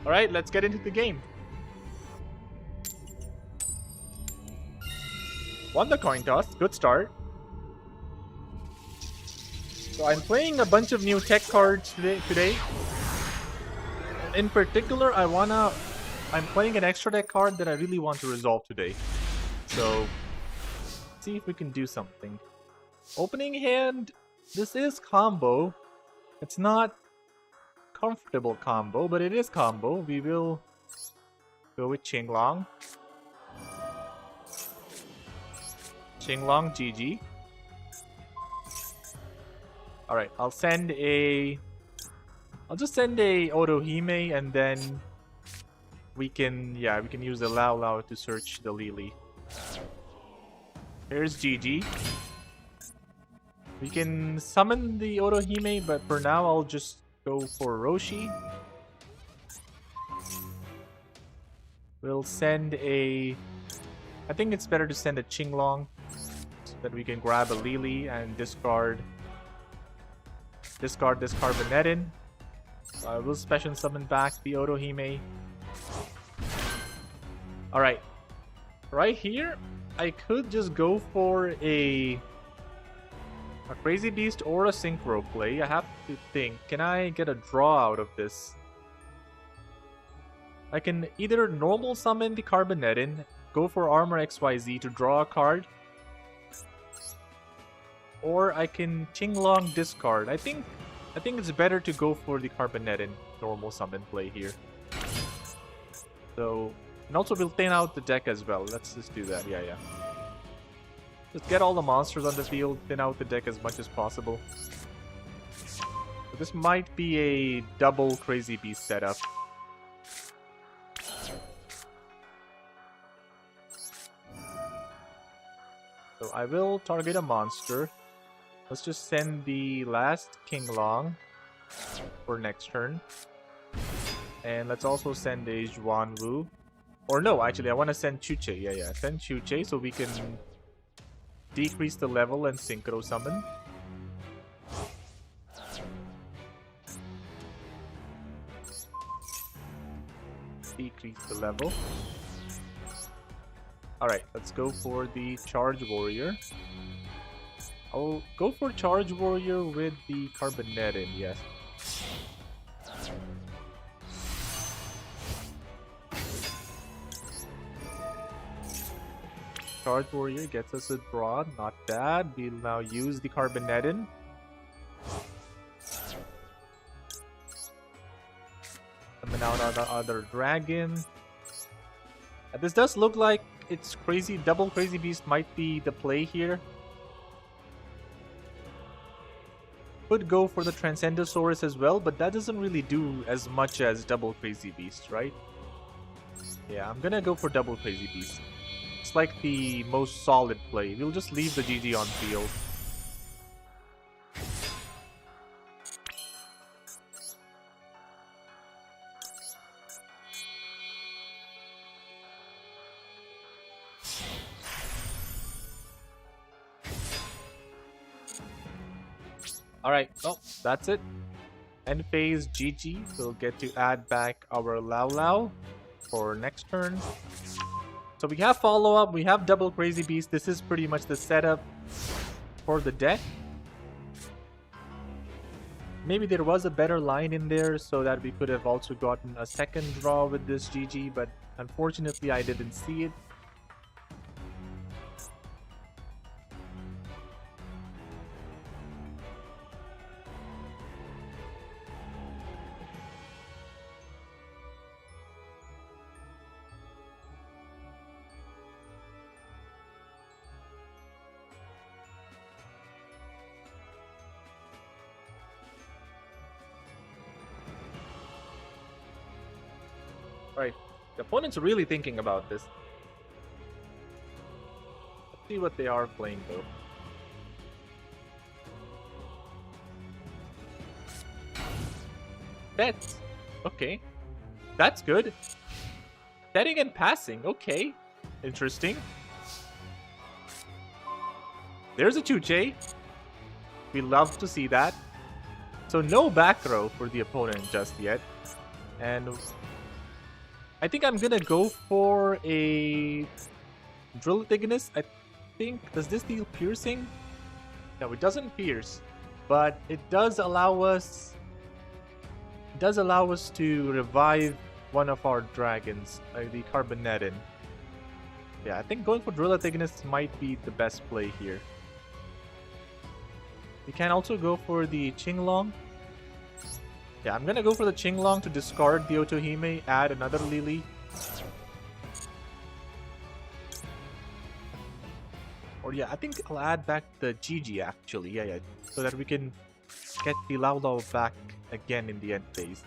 Alright, let's get into the game. Won the coin toss. Good start. So I'm playing a bunch of new tech cards today. In particular, I'm playing an extra deck card that I really want to resolve today. So, see if we can do something. Opening hand, this is combo. It's not comfortable combo, but it is combo. We will go with Qinglong. Qinglong GG. Alright, I'll just send a Otohime, and then we can use the Lao Lao to search the Lily. Here's GG. We can summon the Otohime, but for now I'll just go for Roshi. We'll send a... I think it's better to send a Qinglong so that we can grab a Lily and discard this Carbonetin. We'll special summon back the Otohime. Alright. Right here, I could just go for a Crazy Beast or a Synchro play. I have to think, can I get a draw out of this? I can either normal summon the Carbonetin, go for Armor XYZ to draw a card, or I can Qinglong discard. I think it's better to go for the Carbonetin normal summon play here. So, and also we'll thin out the deck as well. Let's just do that. Yeah. Just get all the monsters on the field, thin out the deck as much as possible. So this might be a double Crazy Beast setup. So I will target a monster. Let's just send the last Qinglong for next turn. And let's also send a Zhuanwu. Or no, actually I want to send Chuche. Yeah. Send Chuche so we can decrease the level and synchro summon. Decrease the level. Alright, let's go for the Charge Warrior. I'll go for Charge Warrior with the Carbonetin, yes. Charge Warrior gets us a draw, not bad. We'll now use the Carbonetin. Summon out our other dragon. This does look like it's crazy. Double Crazy Beast might be the play here. Could go for the Transcendosaurus as well, but that doesn't really do as much as double Crazy Beast, right? Yeah, I'm gonna go for double Crazy Beast. It's like the most solid play. We'll just leave the GG on field. Alright, oh, that's it. End phase GG. We'll get to add back our Lao Lao for next turn. So we have follow-up, we have double Crazy Beast. This is pretty much the setup for the deck. Maybe there was a better line in there so that we could have also gotten a second draw with this GG, but unfortunately I didn't see it. Right, the opponent's really thinking about this. Let's see what they are playing though. Bets. Okay. That's good. Setting and passing. Okay. Interesting. There's a Chuche. We love to see that. So no back row for the opponent just yet. And I think I'm gonna go for a Drill Ignis. I think, does this deal piercing? No, it doesn't pierce, but it does allow us to revive one of our dragons, the Carbonetin. Yeah, I think going for Drill Ignis might be the best play here. We can also go for the Qinglong. Yeah, I'm gonna go for the Qinglong to discard the Otohime, add another Lily. Or yeah, I think I'll add back the Gigi actually. Yeah, so that we can get the Lao Lao back again in the end phase.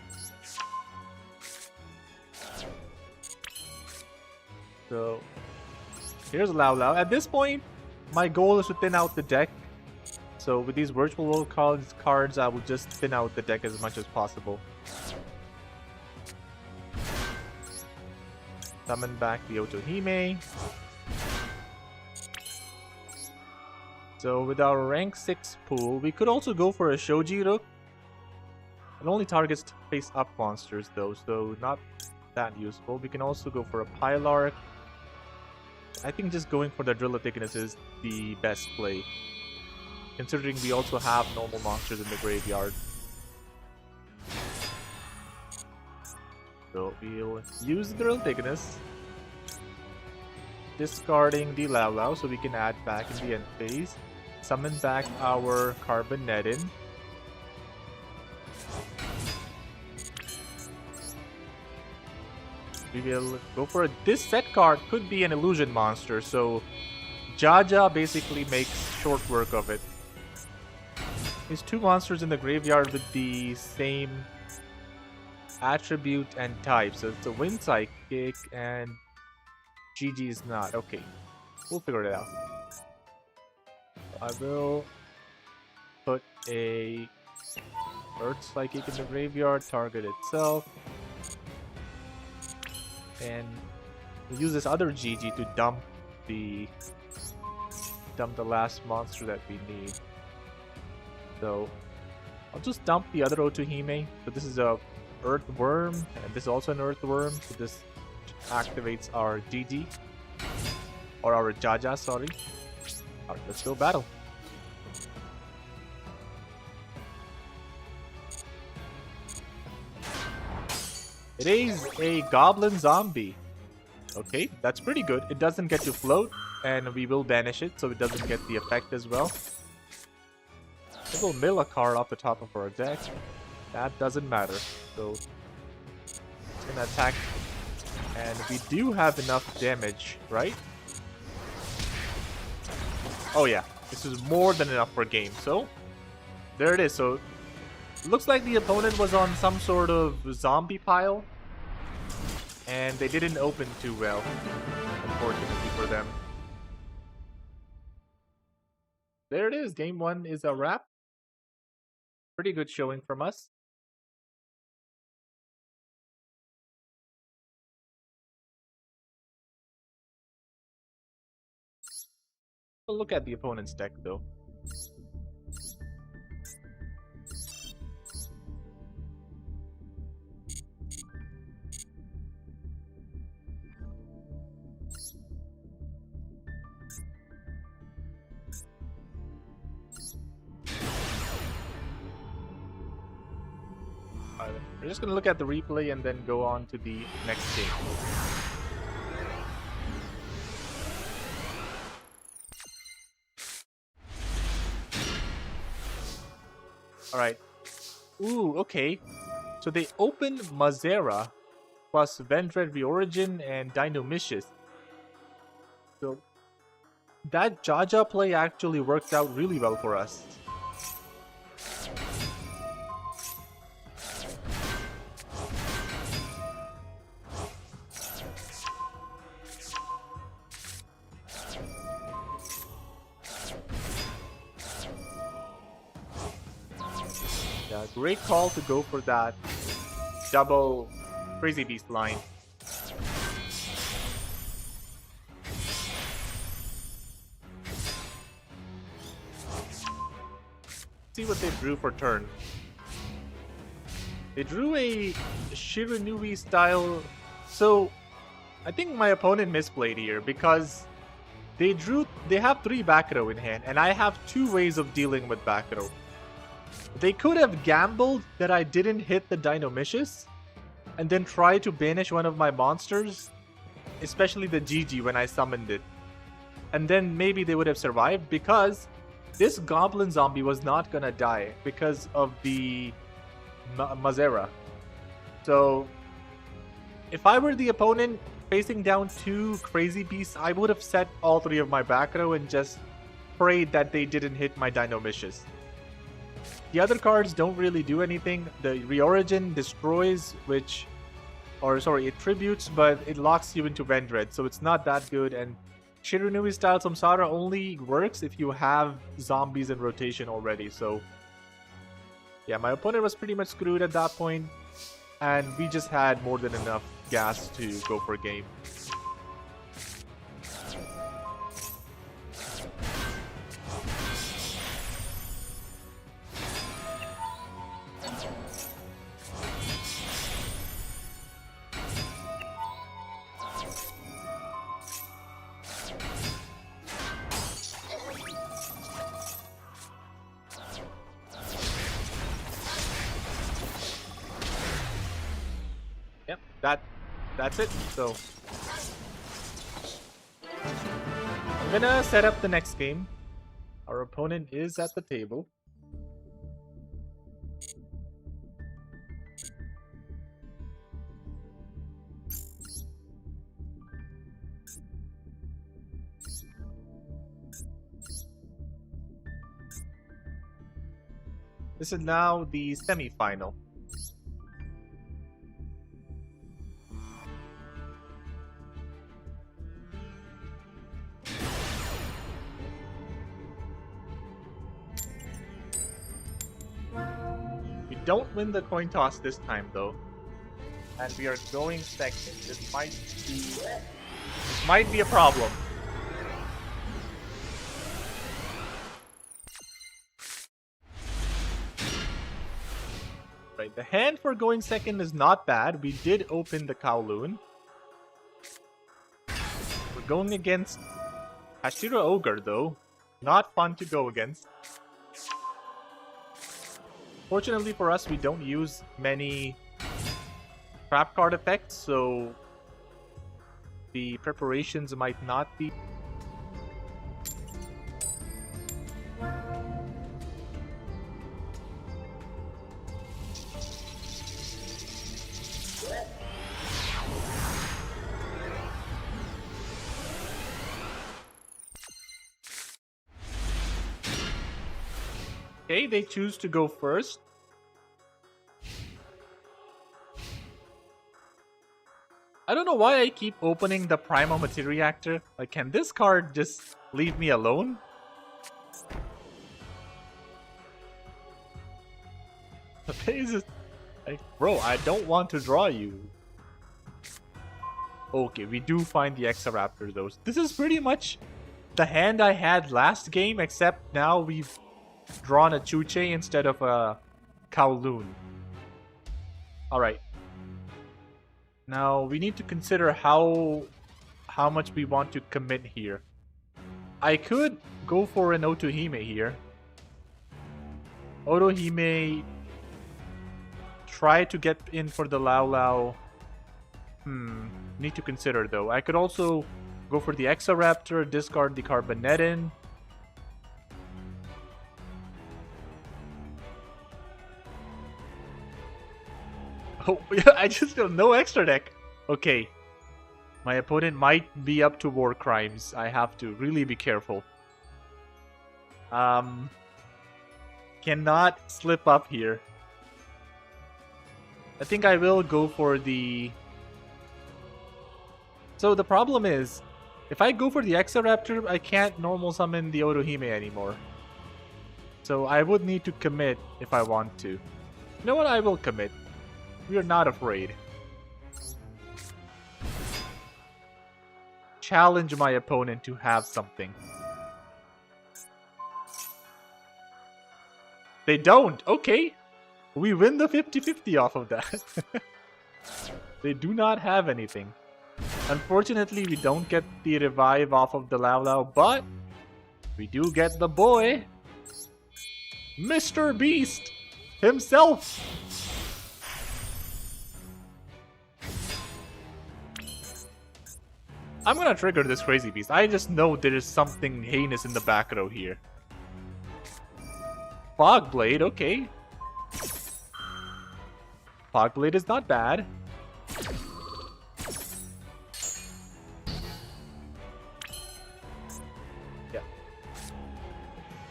So here's Lao Lao. At this point, my goal is to thin out the deck. So with these virtual world cards, I will just thin out the deck as much as possible. Summon back the Otohime. So with our rank 6 pool, we could also go for a Shoji Rook. It only targets face-up monsters though, so not that useful. We can also go for a Pylark. I think just going for the Drill Ignis is the best play, considering we also have normal monsters in the graveyard. So we'll use the Drill Ignis, discarding the Lao Lao so we can add back in the end phase. Summon back our Carbonetin. We will go for this set card, could be an illusion monster, so Jaja basically makes short work of it. There's two monsters in the graveyard with the same attribute and type, so it's a Wind Psychic and Gigi is not. Okay, we'll figure it out. I will put a Earth Psychic in the graveyard, target itself. And we'll use this other Gigi to dump the last monster that we need. So I'll just dump the other Otohime. So this is a Earthworm, and this is also an Earthworm. So this activates our Gigi. Or our Jaja, sorry. Alright, let's go battle. It is a Goblin Zombie. Okay, that's pretty good. It doesn't get to float, and we will banish it, so it doesn't get the effect as well. We'll mill a card off the top of our deck. That doesn't matter. So it's gonna attack, and we do have enough damage, right? Oh yeah, this is more than enough for game. So there it is. So it looks like the opponent was on some sort of zombie pile, and they didn't open too well, unfortunately for them. There it is. Game 1 is a wrap. Pretty good showing from us. We'll look at the opponent's deck though. We're just gonna look at the replay and then go on to the next game. Alright. Ooh, okay. So they opened Mazera plus Vendred Reorigin and Dinomicious. So that Jaja play actually worked out really well for us. Yeah, great call to go for that double Crazy Beast line. See what they drew for turn. They drew a Shiranui style So, I think my opponent misplayed here because they have 3 back row in hand, and I have 2 ways of dealing with back row. They could have gambled that I didn't hit the Dinomicious, and then try to banish one of my monsters, especially the GG when I summoned it. And then maybe they would have survived because this Goblin Zombie was not gonna die because of the Mazera. So, if I were the opponent facing down 2 crazy beasts, I would have set all 3 of my back row and just prayed that they didn't hit my Dinomicious. The other cards don't really do anything. The Reorigin destroys, it tributes, but it locks you into Vendread, so it's not that good. And Shiranui style Samsara only works if you have zombies in rotation already. So yeah, my opponent was pretty much screwed at that point, and we just had more than enough gas to go for game. Yep, that's it. So I'm gonna set up the next game. Our opponent is at the table. This is now the semi-final. We don't win the coin toss this time though, and we are going second. This might be a problem. Right, the hand for going second is not bad. We did open the Kowloon. We're going against Hashira Ogre though. Not fun to go against. Fortunately for us, we don't use many trap card effects, so the preparations might not be. Okay, they choose to go first. I don't know why I keep opening the Primal Materiactor. Like, can this card just leave me alone? The face is like, bro, I don't want to draw you. Okay, we do find the Exaraptor though. This is pretty much the hand I had last game, except now we've drawn a Chuche instead of a Kowloon. Alright. Now, we need to consider how much we want to commit here. I could go for an Otohime here. Otohime, try to get in for the Lao Lao. Need to consider though. I could also go for the Exaraptor, discard the Carbonetin. Oh, I just feel no extra deck. Okay. My opponent might be up to war crimes. I have to really be careful. Cannot slip up here. I think I will go for the... So the problem is, if I go for the Exaraptor, I can't normal summon the Otohime anymore. So I would need to commit if I want to. You know what? I will commit. We are not afraid. Challenge my opponent to have something. They don't. Okay. We win the 50-50 off of that. They do not have anything. Unfortunately, we don't get the revive off of the Lao Lao, but we do get the boy, Mr. Beast himself. I'm gonna trigger this crazy beast. I just know there is something heinous in the back row here. Fog Blade, okay. Fog Blade is not bad. Yeah.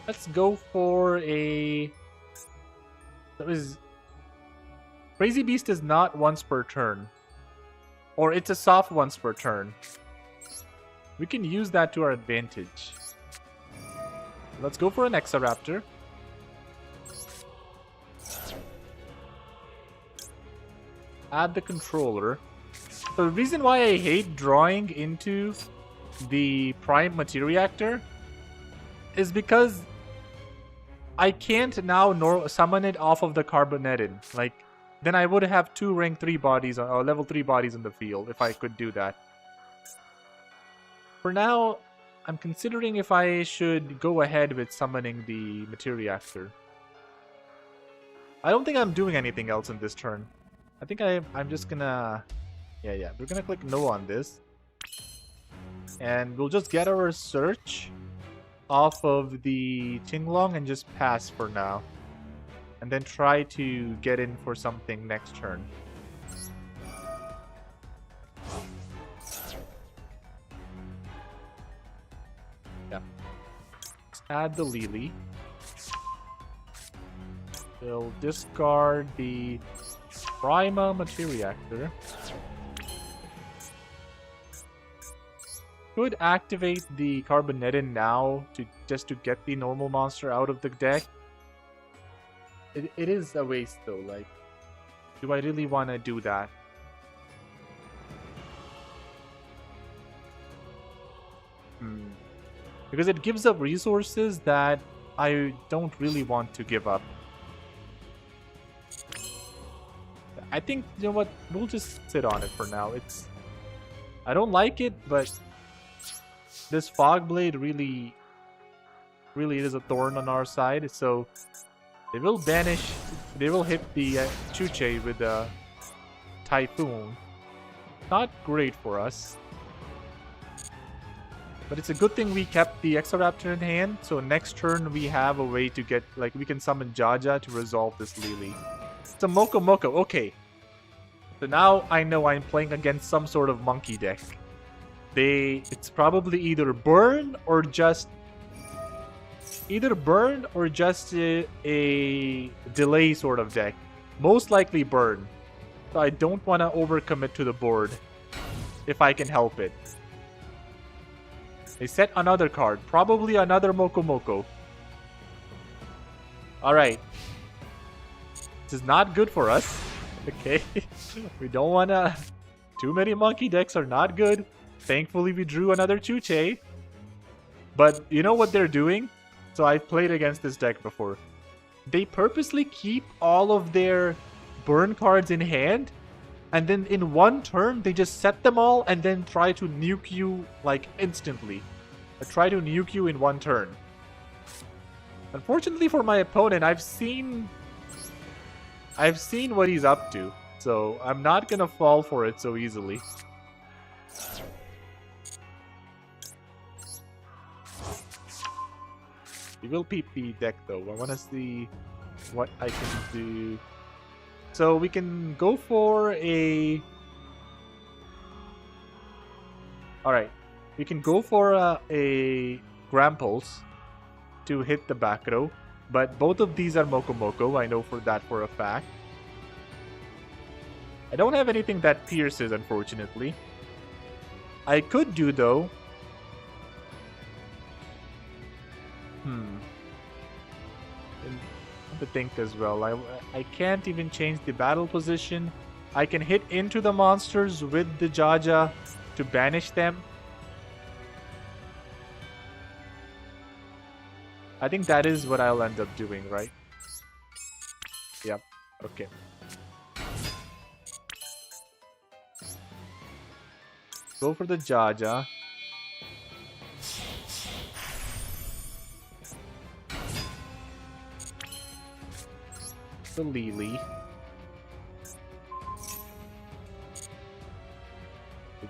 Let's go for a... Crazy Beast is not once per turn. Or it's a soft once per turn. We can use that to our advantage. Let's go for an Exaraptor. Add the controller. The reason why I hate drawing into the Prime Materiactor is because I can't now summon it off of the Carbonetin. Like, then I would have 2 rank 3 bodies or level 3 bodies in the field if I could do that. For now, I'm considering if I should go ahead with summoning the Materiactor. I don't think I'm doing anything else in this turn. I think I'm just gonna... Yeah, we're gonna click no on this. And we'll just get our search off of the Qinglong and just pass for now. And then try to get in for something next turn. Yeah. Let's add the Lily. We'll discard the Prima Materiactor. Could activate the Carbonetin now just to get the normal monster out of the deck. It is a waste though, like, do I really want to do that? Because it gives up resources that I don't really want to give up. I think, you know what, we'll just sit on it for now. I don't like it, but this Fog Blade really is a thorn on our side, so they will hit the Chuche with a Typhoon. Not great for us. But it's a good thing we kept the Exaraptor in hand, so next turn we have a way to get, like, we can summon Jaja to resolve this Lily. It's a Moko Moko, okay. So now I know I'm playing against some sort of monkey deck. It's probably either burn or just a delay sort of deck. Most likely burn. So I don't want to overcommit to the board if I can help it. They set another card. Probably another Moko Moko. Alright. This is not good for us. Okay. We don't want to... Too many monkey decks are not good. Thankfully, we drew another Chuche. But you know what they're doing? So I've played against this deck before. They purposely keep all of their burn cards in hand. And then in one turn, they just set them all and then try to nuke you, like, instantly. Try to nuke you in one turn. Unfortunately for my opponent, I've seen what he's up to. So I'm not gonna fall for it so easily. We will peep the deck though. I want to see what I can do. So we can go for a... Alright. We can go for a Gramples to hit the back row. But both of these are Moko Moko. I know for that for a fact. I don't have anything that pierces, unfortunately. I could do, though... to think as well. I can't even change the battle position. I can hit into the monsters with the Jaja to banish them. I think that is what I'll end up doing, right? Yep. Okay. Go for the Jaja. The Lily.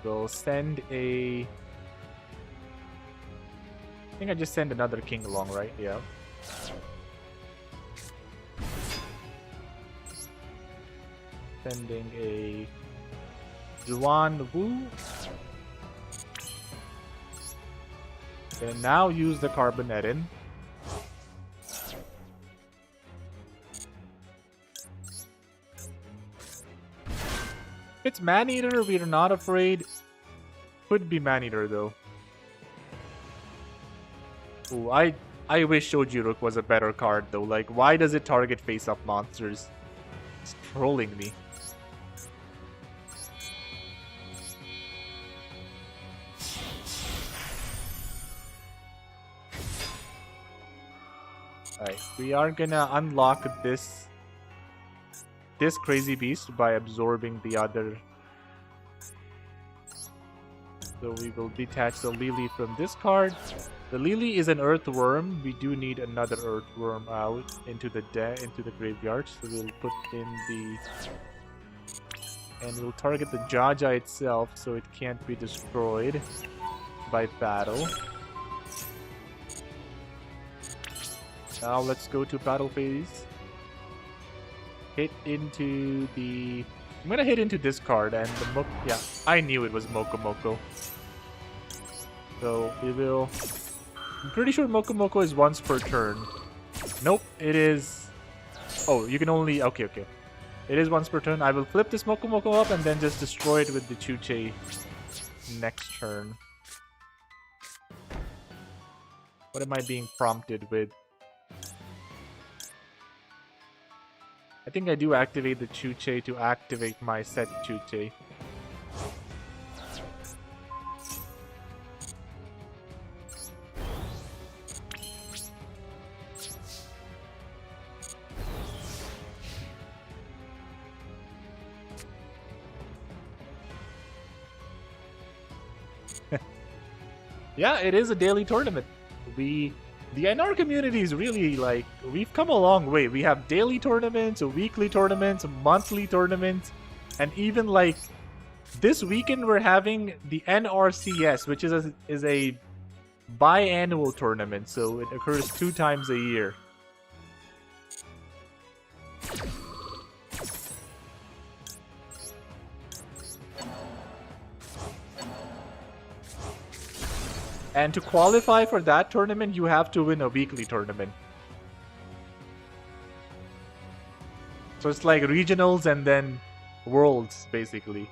We'll send a... I think I just send another king along, right? Yeah. Sending a Juan Wu. And now use the Carbonetin. It's Maneater, we're not afraid. Could be Maneater though. Ooh, I wish Shoji-Rook was a better card though. Like, why does it target face-up monsters? It's trolling me. Alright, we are gonna unlock this crazy beast by absorbing the other. So we will detach the Lily from this card. The Lily is an earthworm. We do need another earthworm out into the graveyard. So we'll put in the... And we'll target the Jaja itself so it can't be destroyed by battle. Now let's go to battle phase. Hit into the... I'm gonna hit into this card and the yeah, I knew it was Moko Moko. So we will... I'm pretty sure Moko Moko is once per turn. Nope, it is... Oh, you can only... Okay. It is once per turn. I will flip this Moko Moko up and then just destroy it with the Chuche next turn. What am I being prompted with? I think I do activate the Chuche to activate my set Chuche. Yeah, it is a daily tournament. The NR community is really like, we've come a long way. We have daily tournaments, weekly tournaments, monthly tournaments, and even like this weekend we're having the NRCS, which is a biannual tournament, so it occurs 2 times a year. And to qualify for that tournament, you have to win a weekly tournament. So it's like regionals and then worlds, basically.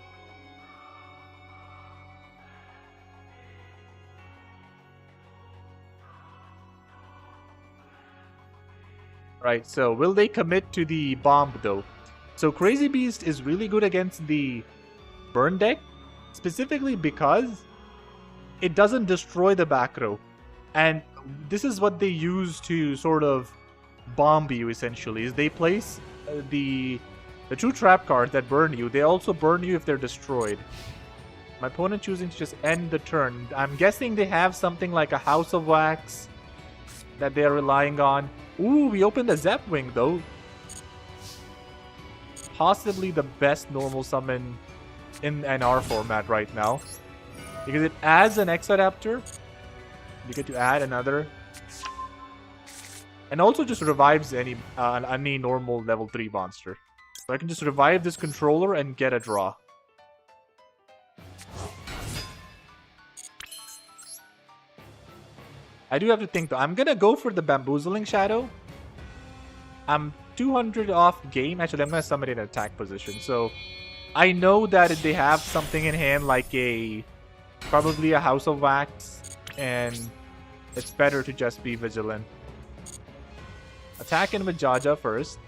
Right, so will they commit to the bomb though? So Crazy Beast is really good against the burn deck, specifically because it doesn't destroy the back row. And this is what they use to sort of bomb you, essentially, is they place the 2 trap cards that burn you. They also burn you if they're destroyed. My opponent choosing to just end the turn. I'm guessing they have something like a House of Wax that they're relying on. Ooh, we opened a Zepwing though. Possibly the best normal summon in NR format right now. Because it adds an X adapter. You get to add another. And also just revives any normal level 3 monster. So I can just revive this controller and get a draw. I do have to think though. I'm gonna go for the Bamboozling Shadow. I'm 200 off game. Actually, I'm gonna summon it in attack position. So I know that they have something in hand like probably a House of Wax, and it's better to just be vigilant. Attack in with Jaja first.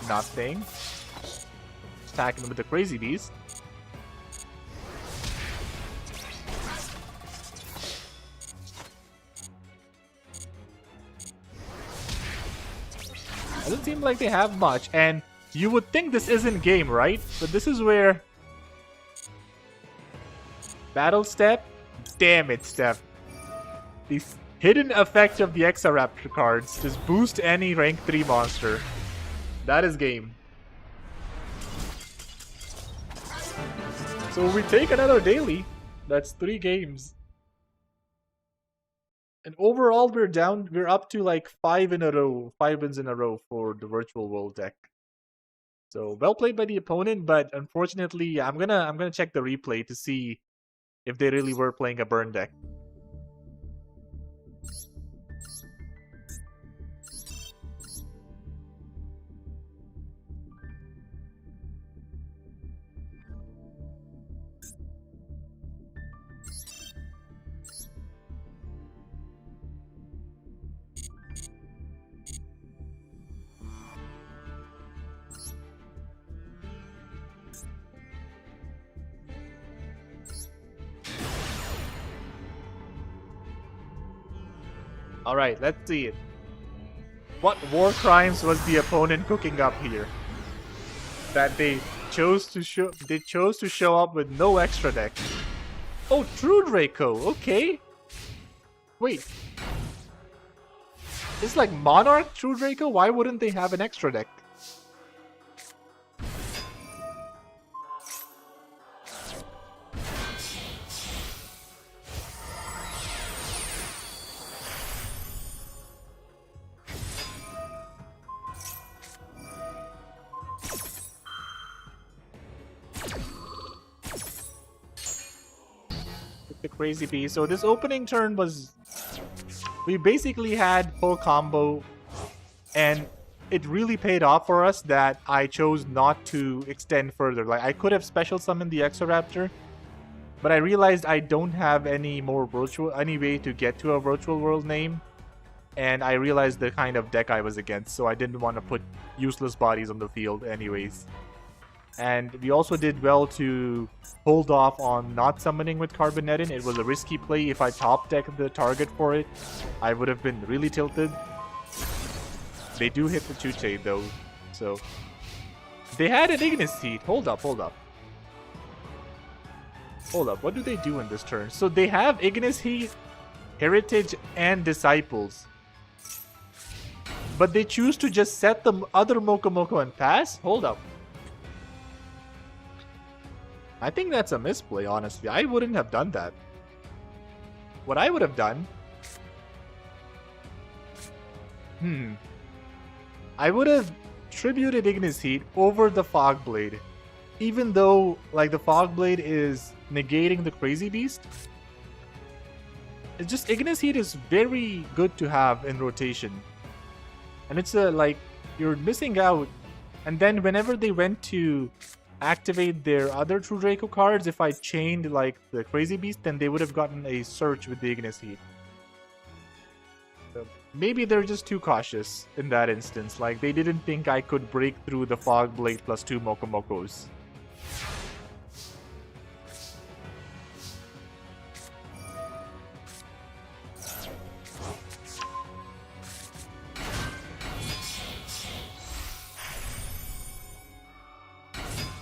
Nothing. Attack in with the Crazy Beast. Doesn't seem like they have much, and You would think this isn't game, right? But this is where... Battle Step? Damn it, Step. The hidden effect of the Exaraptor cards. Just boost any rank 3 monster. That is game. So we take another daily. That's 3 games. And overall, we're up to like 5 in a row, 5 wins in a row for the Virtual World deck. So well played by the opponent, but unfortunately, I'm gonna check the replay to see if they really were playing a burn deck. Alright, let's see it. What war crimes was the opponent cooking up here? That they chose to show up with no extra deck. Oh, True Draco, okay. Wait. It's like Monarch True Draco? Why wouldn't they have an extra deck? The crazy piece. So this opening turn was... We basically had full combo, and it really paid off for us that I chose not to extend further. Like, I could have special summoned the Exoraptor, but I realized I don't have any way to get to a Virtual World name, and I realized the kind of deck I was against, so I didn't want to put useless bodies on the field anyways. And we also did well to hold off on not summoning with Carbonetin. It was a risky play. If I top decked the target for it, I would have been really tilted. They do hit the Chuche though, so... They had an Ignis Heat. Hold up. Hold up, what do they do in this turn? So they have Ignis Heat, Heritage, and Disciples. But they choose to just set the other Moko Moko and pass? Hold up. I think that's a misplay, honestly. I wouldn't have done that. What I would have done... I would have tributed Ignis Heat over the Fog Blade. Even though, like, the Fog Blade is negating the Crazy Beast. It's just, Ignis Heat is very good to have in rotation. And it's like, you're missing out. And then whenever they went to activate their other True Draco cards, if I chained like the Crazy Beast, then they would have gotten a search with the Ignis Heat. So maybe they're just too cautious in that instance. Like, they didn't think I could break through the Fog Blade plus 2 Moko Mokos.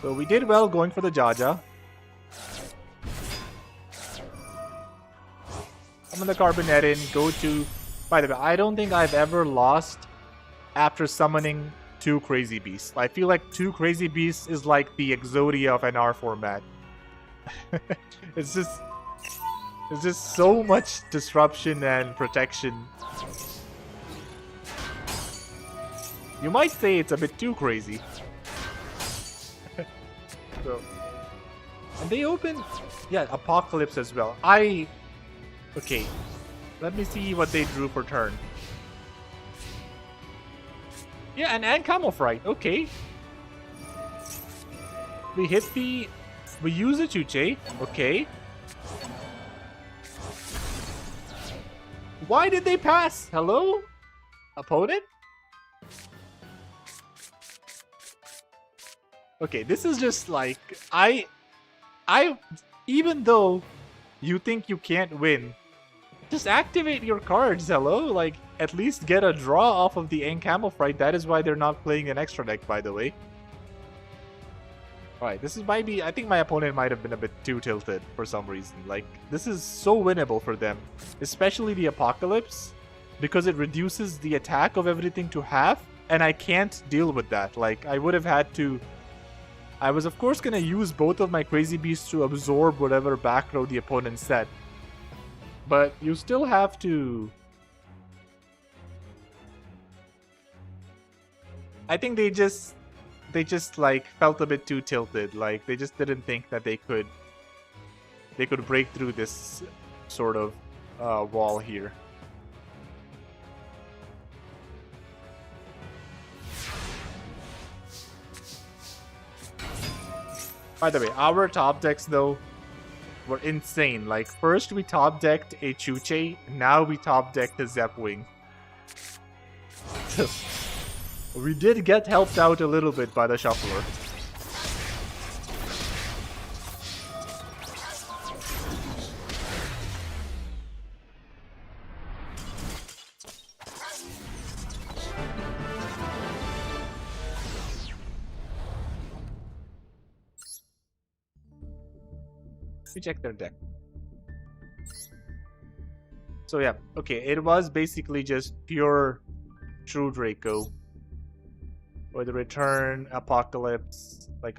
So we did well going for the Jaja. Summon the Carbonetin, go to... By the way, I don't think I've ever lost after summoning 2 Crazy Beasts. I feel like 2 Crazy Beasts is like the Exodia of NR format. It's just so much disruption and protection. You might say it's a bit too crazy. So, and they open, yeah, Apocalypse as well. Okay, let me see what they drew for turn. Yeah, and Camoufrite, okay. We use a Chuche, okay. Why did they pass? Hello? Opponent? Okay, this is just like, even though you think you can't win, just activate your cards, hello? Like, at least get a draw off of the Camoufrite. That is why they're not playing an extra deck, by the way. Alright, this is might be... I think my opponent might have been a bit too tilted for some reason. Like, this is so winnable for them. Especially the Apocalypse. Because it reduces the attack of everything to half. And I can't deal with that. Like, I would have had to... I was of course gonna use both of my Crazy Beasts to absorb whatever back row the opponent set. But you still have to... I think they just like felt a bit too tilted. Like they just didn't think that they could break through this sort of wall here. By the way, our top decks though were insane. Like first we top decked a Chuche, now we top decked a Zepwing. We did get helped out a little bit by the Shuffler. We check their deck. So yeah, okay, it was basically just pure True Draco. With the return, Apocalypse, like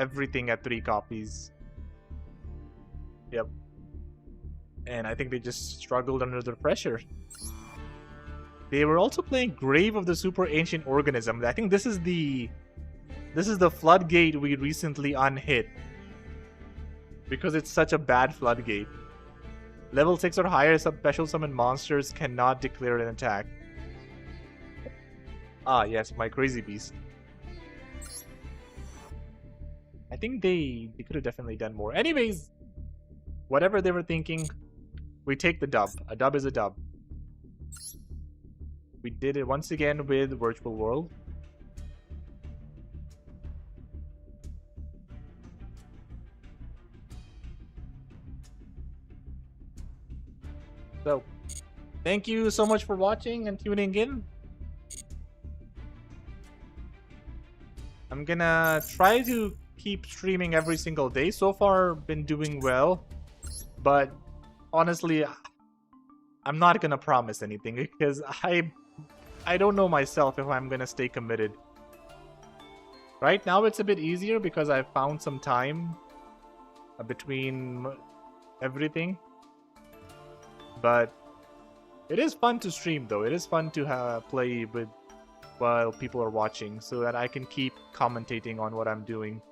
everything at 3 copies. Yep. And I think they just struggled under the pressure. They were also playing Grave of the Super Ancient Organism. I think this is the floodgate we recently unhit. Because it's such a bad floodgate. Level 6 or higher special summon monsters cannot declare an attack. Ah, yes, my Crazy Beast. I think they could have definitely done more. Anyways, whatever they were thinking, we take the dub. A dub is a dub. We did it once again with Virtual World. So, thank you so much for watching and tuning in. I'm gonna try to keep streaming every single day. So far, been doing well. But honestly, I'm not gonna promise anything because I don't know myself if I'm gonna stay committed. Right now, it's a bit easier because I've found some time between everything. But it is fun to stream, though. It is fun to play with while people are watching so that I can keep commentating on what I'm doing.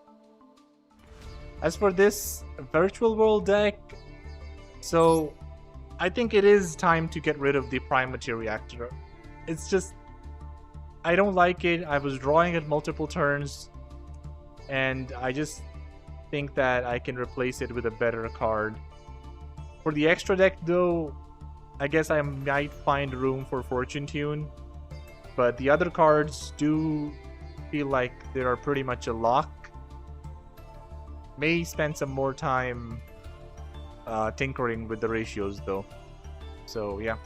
As for this Virtual World deck, so I think it is time to get rid of the Prime Materia Reactor. It's just, I don't like it. I was drawing it multiple turns, and I just think that I can replace it with a better card. For the extra deck, though, I guess I might find room for Fortune Tune. But the other cards do feel like they are pretty much a lock. May spend some more time tinkering with the ratios though. So yeah.